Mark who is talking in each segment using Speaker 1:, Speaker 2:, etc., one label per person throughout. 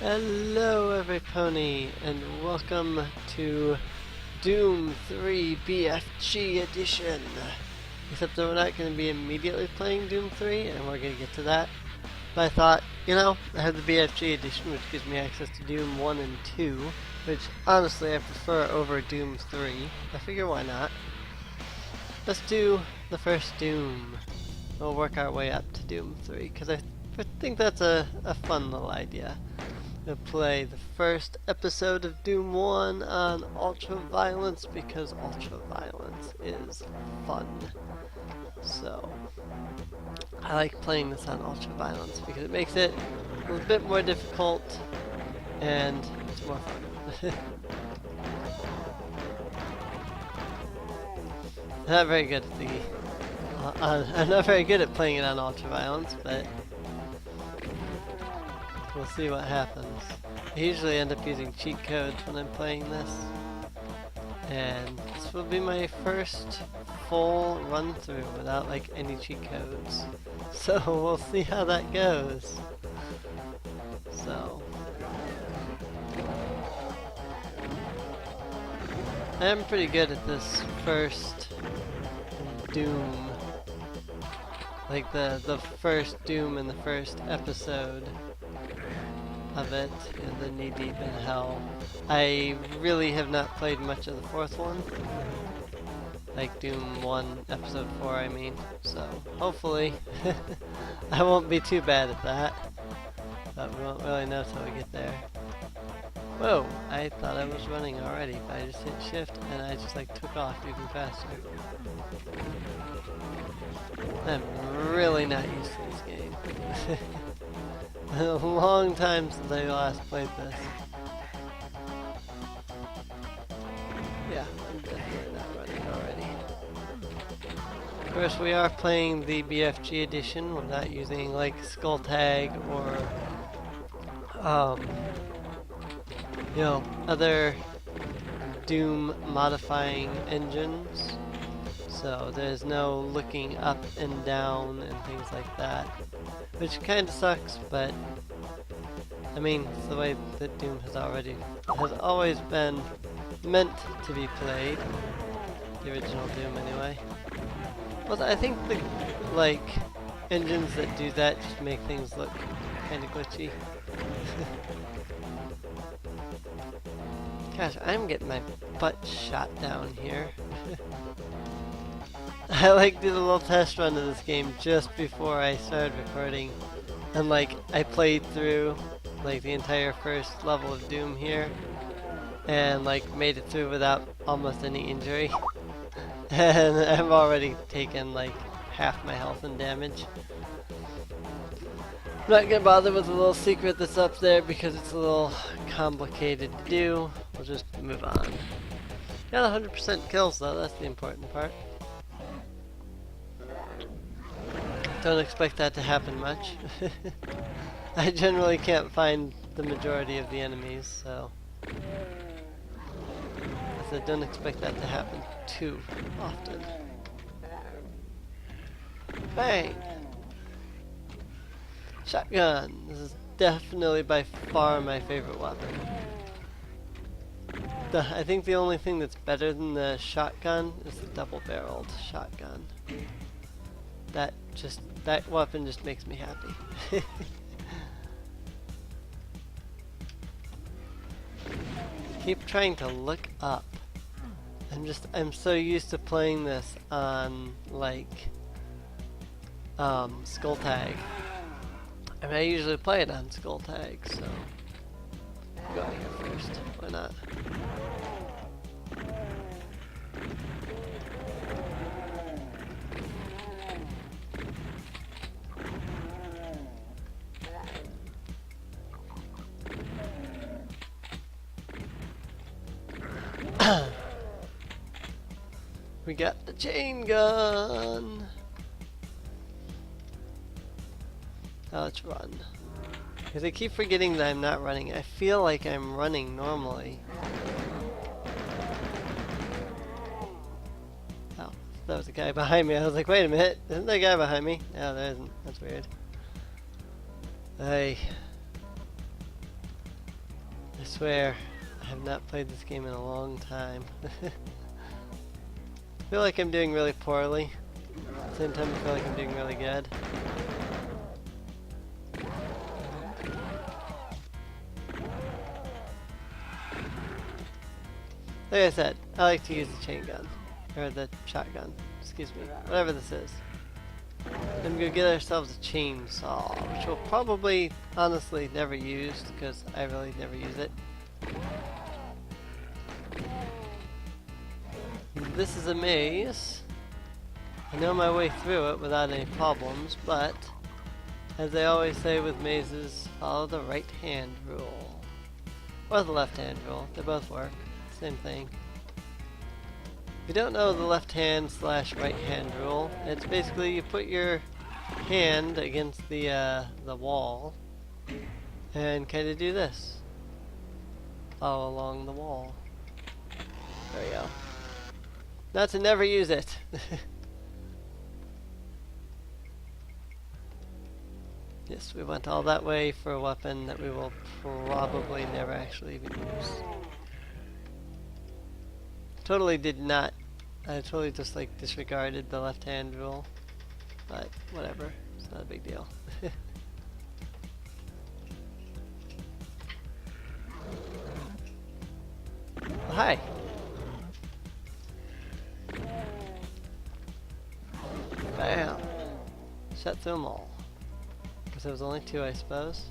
Speaker 1: Hello everypony and welcome to Doom 3 BFG Edition. Except that we're not going to be immediately playing Doom 3 and we're going to get to that. But I thought, I have the BFG Edition which gives me access to Doom 1 and 2, which honestly I prefer over Doom 3. I figure why not. Let's do the first Doom. We'll work our way up to Doom 3 because I think that's a fun little idea. To play the first episode of Doom 1 on Ultra Violence because Ultra Violence is fun. So, I like playing this on Ultra Violence because it makes it a little bit more difficult and it's more fun. I'm not very good at I'm not very good at playing it on Ultra Violence, but we'll see what happens. I usually end up using cheat codes when I'm playing this. And this will be my first full run through without like any cheat codes. So we'll see how that goes. So I'm pretty good at this first Doom. Like the first Doom in the first episode of it, and the knee deep in hell. I really have not played much of the fourth one. Like Doom 1 episode 4 I mean. So hopefully I won't be too bad at that. But we won't really know till we get there. Whoa, I thought I was running already, but I just hit shift and I just like took off even faster. I'm really not used to this game. A long time since I last played this. Yeah, I'm definitely not running already. Of course, we are playing the BFG Edition. We're not using like Skull Tag or other Doom modifying engines. So there's no looking up and down and things like that. Which kind of sucks, but I mean, it's the way that Doom has always been meant to be played. The original Doom, anyway. But I think the engines that do that just make things look kind of glitchy. Gosh, I'm getting my butt shot down here. I did a little test run of this game just before I started recording, and I played through the entire first level of Doom here, and made it through without almost any injury, and I've already taken half my health and damage. I'm not gonna bother with the little secret that's up there because it's a little complicated to do. We'll just move on. Got 100% kills though, that's the important part. Don't expect that to happen much. I generally can't find the majority of the enemies, so I don't expect that to happen too often. Bang! Shotgun! This is definitely by far my favorite weapon. I think the only thing that's better than the shotgun is the double-barreled shotgun. That weapon just makes me happy. Keep trying to look up. I'm so used to playing this on Skull Tag. I mean, I usually play it on Skull Tag, so go out here first. Why not? We got the chain gun! Now let's run. Because I keep forgetting that I'm not running. I feel like I'm running normally. Oh, that was a guy behind me. I was like, wait a minute, isn't there a guy behind me? No, there isn't. That's weird. Hey. I swear, I have not played this game in a long time. I feel like I'm doing really poorly. At the same time, I feel like I'm doing really good. Like I said, I like to use the chain gun. Or the shotgun. Excuse me. Whatever this is. Then we'll get ourselves a chainsaw, which we'll probably, honestly, never use, because I really never use it. This is a maze. I know my way through it without any problems, but as they always say with mazes, follow the right hand rule. Or the left hand rule. They both work. Same thing. If you don't know the left hand / right hand rule, it's basically you put your hand against the wall and kind of do this. Follow along the wall. There we go. Not to never use it. Yes, we went all that way for a weapon that we will probably never actually even use. Totally did not. I totally just like disregarded the left hand rule. But whatever. It's not a big deal. Well, hi. Bam. Shut through them all. Because there was only 2, I suppose.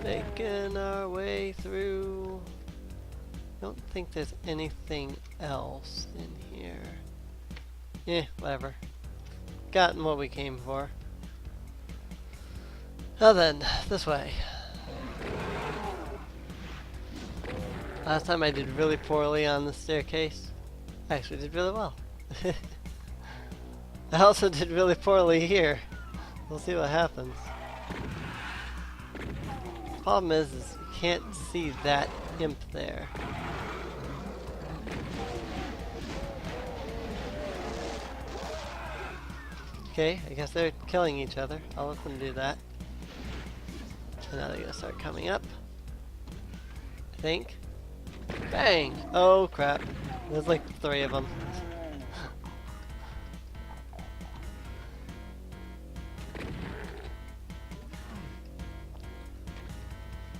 Speaker 1: Making our way through. Don't think there's anything else in here. Yeah, whatever. Gotten what we came for. Now then, this way. Last time I did really poorly on the staircase. I actually did really well. I also did really poorly here. We'll see what happens. Problem is you can't see that imp there. Okay, I guess they're killing each other. I'll let them do that. And now they're gonna start coming up. I think. Bang! Oh crap. There's like 3 of them.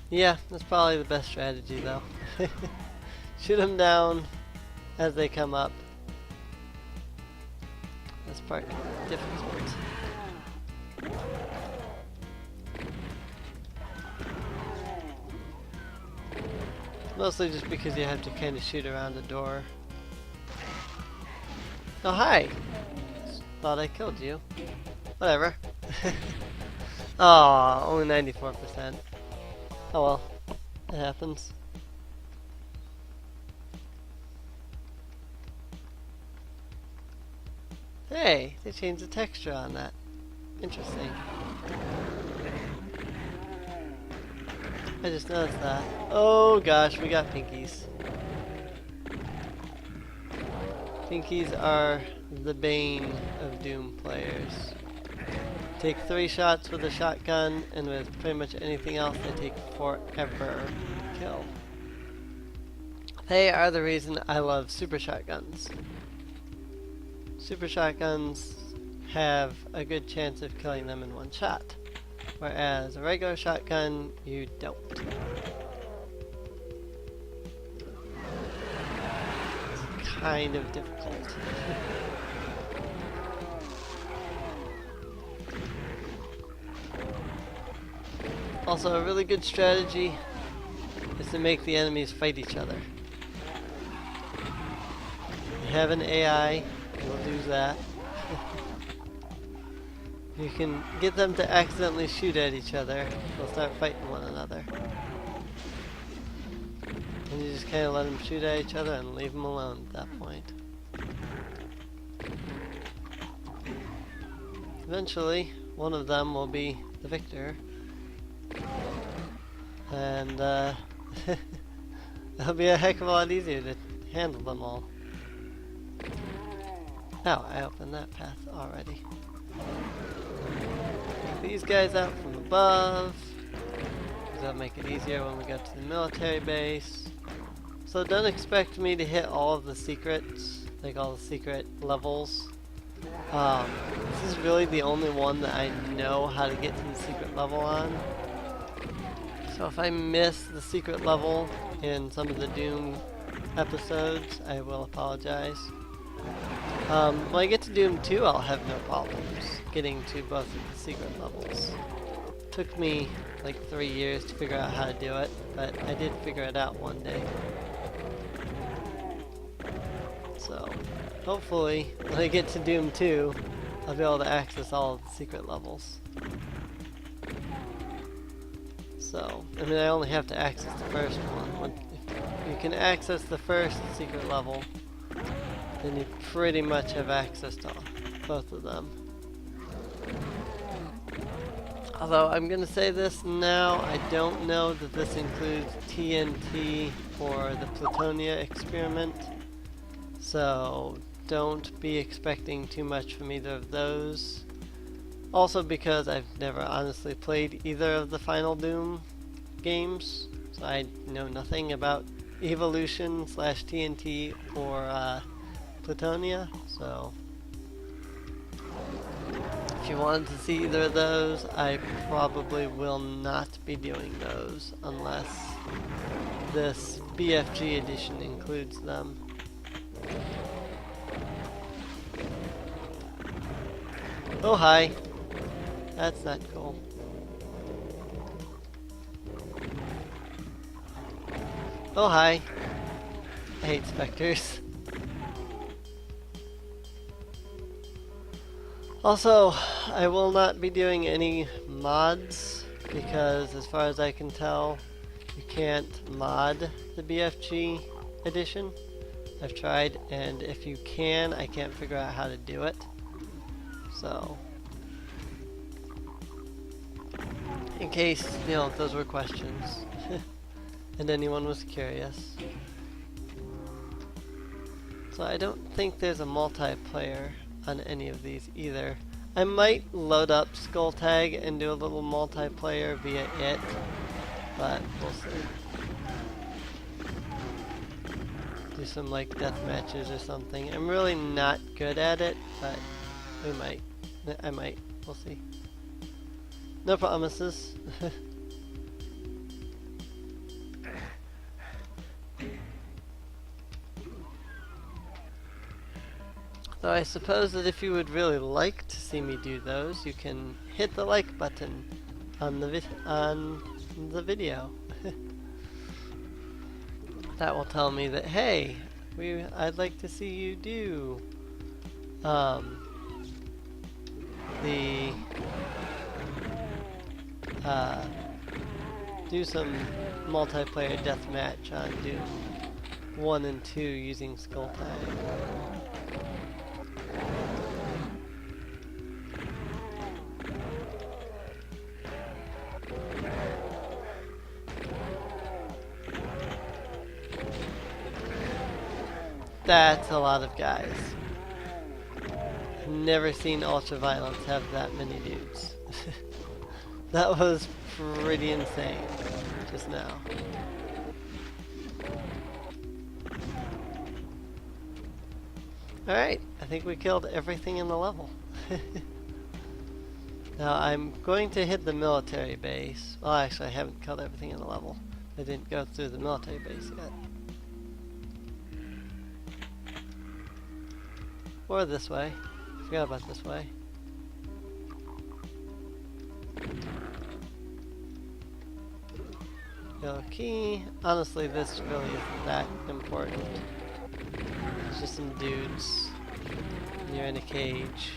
Speaker 1: Yeah, that's probably the best strategy though. Shoot them down as they come up. This part is difficult. Mostly just because you have to kind of shoot around the door. Oh hi! Thought I killed you. Whatever. Aw, only 94%. Oh well, it happens. Hey, they changed the texture on that. Interesting. I just noticed that. Oh gosh, we got pinkies. Pinkies are the bane of Doom players. Take 3 shots with a shotgun, and with pretty much anything else they take forever to kill. They are the reason I love super shotguns. Super shotguns have a good chance of killing them in 1 shot, whereas a regular shotgun, you don't. It's kind of difficult. Also, a really good strategy is to make the enemies fight each other. You have an AI, we'll do that. You can get them to accidentally shoot at each other, they'll start fighting one another. And you just kind of let them shoot at each other and leave them alone at that point. Eventually, one of them will be the victor. And It'll be a heck of a lot easier to handle them all. Oh, I opened that path already. Take these guys out from above. That'll make it easier when we go to the military base. So don't expect me to hit all of the secrets, like all the secret levels. This is really the only one that I know how to get to the secret level on. So if I miss the secret level in some of the Doom episodes, I will apologize. When I get to Doom 2, I'll have no problems getting to both of the secret levels. Took me like 3 years to figure out how to do it, but I did figure it out one day. So, hopefully, when I get to Doom 2, I'll be able to access all of the secret levels. So, I mean, I only have to access the first one. If you can access the first secret level, then you pretty much have access to both of them. Although, I'm going to say this now, I don't know that this includes TNT or the Plutonia experiment. So, don't be expecting too much from either of those. Also because I've never honestly played either of the final Doom games, so I know nothing about Evolution / TNT or Plutonia, so if you wanted to see either of those, I probably will not be doing those unless this BFG edition includes them. Oh hi! That's not cool. Oh hi! I hate specters. Also, I will not be doing any mods because as far as I can tell, you can't mod the BFG edition. I've tried, and if you can, I can't figure out how to do it. So, in case, you know, those were questions and anyone was curious. So I don't think there's a multiplayer on any of these either. I might load up Skull Tag and do a little multiplayer via it, but we'll see. Do some like death matches or something. I'm really not good at it, but we might. I might. We'll see. No promises. So I suppose that if you would really like to see me do those, you can hit the like button on the video. That will tell me that, hey, I'd like to see you do do some multiplayer deathmatch on Doom 1 and 2 using Skull Tag. That's a lot of guys. I've never seen Ultraviolence have that many dudes. That was pretty insane just now. Alright, I think we killed everything in the level. Now I'm going to hit the military base. Well, actually I haven't killed everything in the level. I didn't go through the military base yet. Or this way. Forgot about this way. Yellow key. Honestly, this really isn't that important. It's just some dudes. And you're in a cage.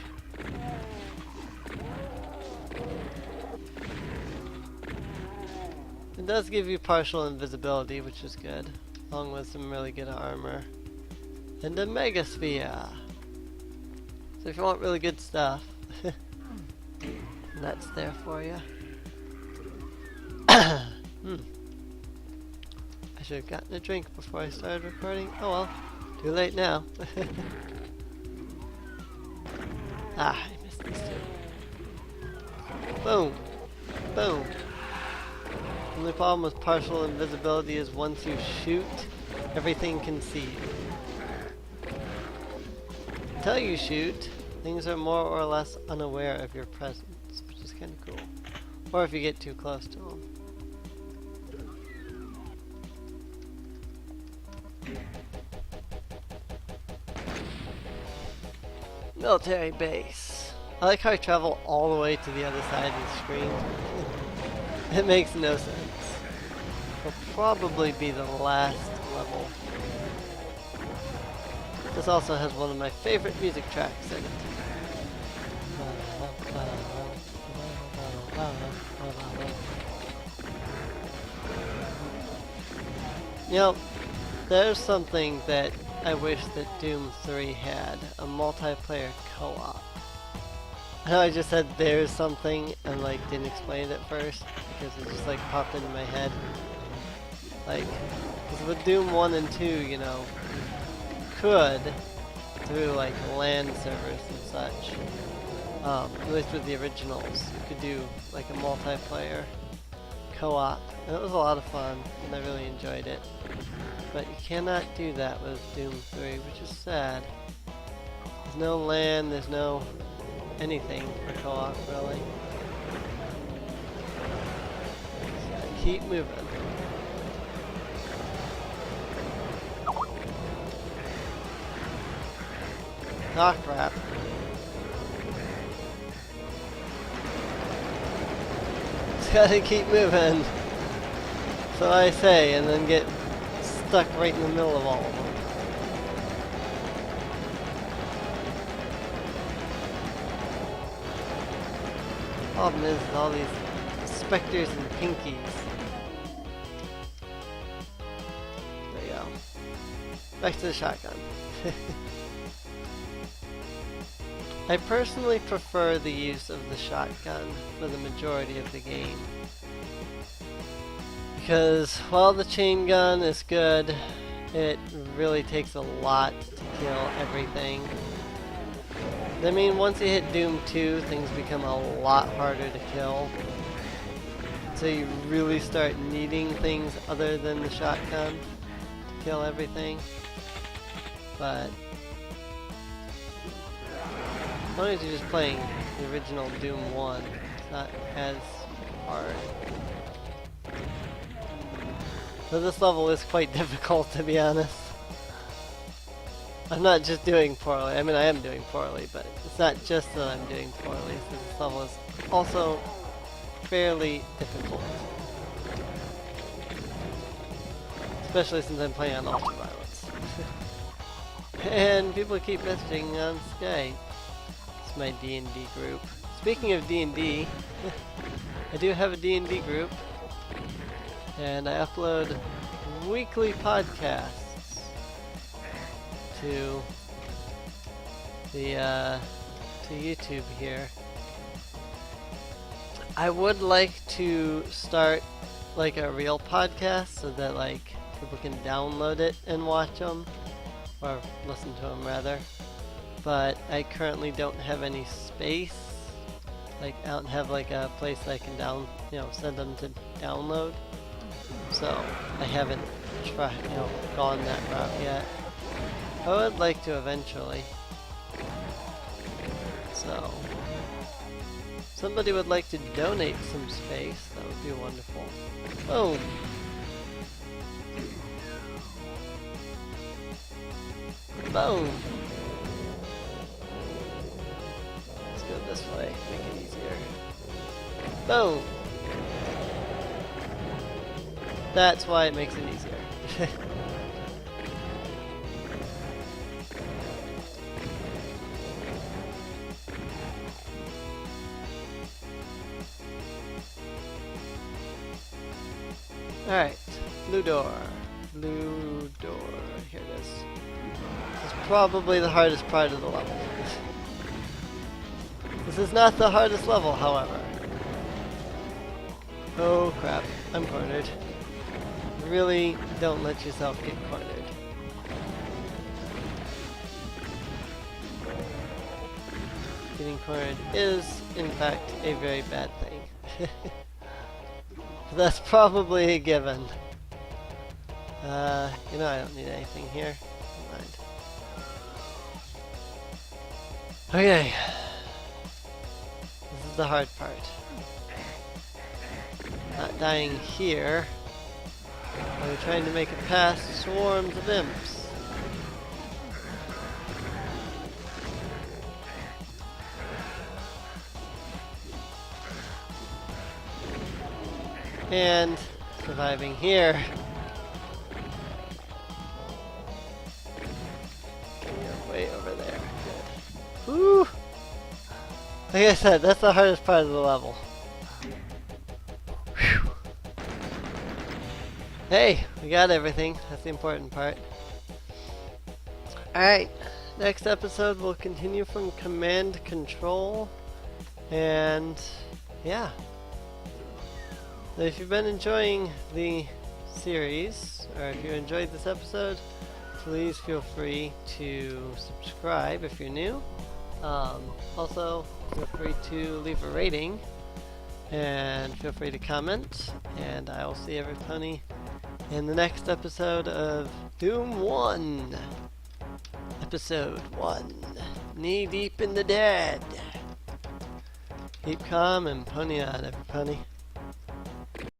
Speaker 1: It does give you partial invisibility, which is good. Along with some really good armor. And a megasphere. So if you want really good stuff, that's there for you. I should have gotten a drink before I started recording. Oh well, too late now. Ah, I missed these two. Boom. Boom. The only problem with partial invisibility is once you shoot, everything can see you. Until you shoot, things are more or less unaware of your presence, which is kind of cool. Or if you get too close to them. Military base. I like how I travel all the way to the other side of the screen. It makes no sense. Will probably be the last level. This also has one of my favorite music tracks in it. You know, there's something that I wish that Doom 3 had, a multiplayer co-op. I know I just said there's something and like didn't explain it at first because it just like popped into my head. Like, cause with Doom 1 and 2, you know, you could, through like LAN servers and such, at least with the originals, you could do like a multiplayer co-op, and it was a lot of fun, and I really enjoyed it. But you cannot do that with Doom 3, which is sad. There's no LAN, there's no anything for co-op, really. So keep moving. Ah, crap. Just gotta keep moving. So I say, and then get stuck right in the middle of all of them. Problem is all these specters and pinkies. There you go. Back to the shotgun. I personally prefer the use of the shotgun for the majority of the game. Because while the chain gun is good, it really takes a lot to kill everything. I mean, once you hit Doom 2, things become a lot harder to kill. So you really start needing things other than the shotgun to kill everything. But as long as you're just playing the original Doom 1, it's not as hard. So this level is quite difficult, to be honest. I'm not just doing poorly. I mean, I am doing poorly, but it's not just that I'm doing poorly. So this level is also fairly difficult. Especially since I'm playing on ultra violence. And people keep messaging on Skype. It's my D&D group. Speaking of D&D, I do have a D&D group. And I upload weekly podcasts to the to YouTube here. I would like to start like a real podcast so that like people can download it and watch them, or listen to them rather. But I currently don't have any space. Like I don't have like a place that I can send them to download. So I haven't gone that route yet. I would like to eventually. So somebody would like to donate some space, that would be wonderful. Boom. Boom. Let's go this way, make it easier. Boom. That's why it makes it easier. Alright, blue door. Blue door. Here it is. This is probably the hardest part of the level. This is not the hardest level, however. Oh crap, I'm cornered. really don't let yourself get cornered. Getting cornered is, in fact, a very bad thing. That's probably a given. You know, I don't need anything here. Never mind. Okay. This is the hard part. Not dying here. We're trying to make it past swarms of imps. And surviving here. You're way over there. Good. Woo! Like I said, that's the hardest part of the level. Whew. Hey, we got everything. That's the important part. Alright, next episode we'll continue from Command Control. And yeah. So if you've been enjoying the series, or if you enjoyed this episode, please feel free to subscribe if you're new. Also, feel free to leave a rating, and feel free to comment, and I will see everybody in the next episode of Doom 1. Episode 1. Knee deep in the dead. Keep calm and pony on, everybody.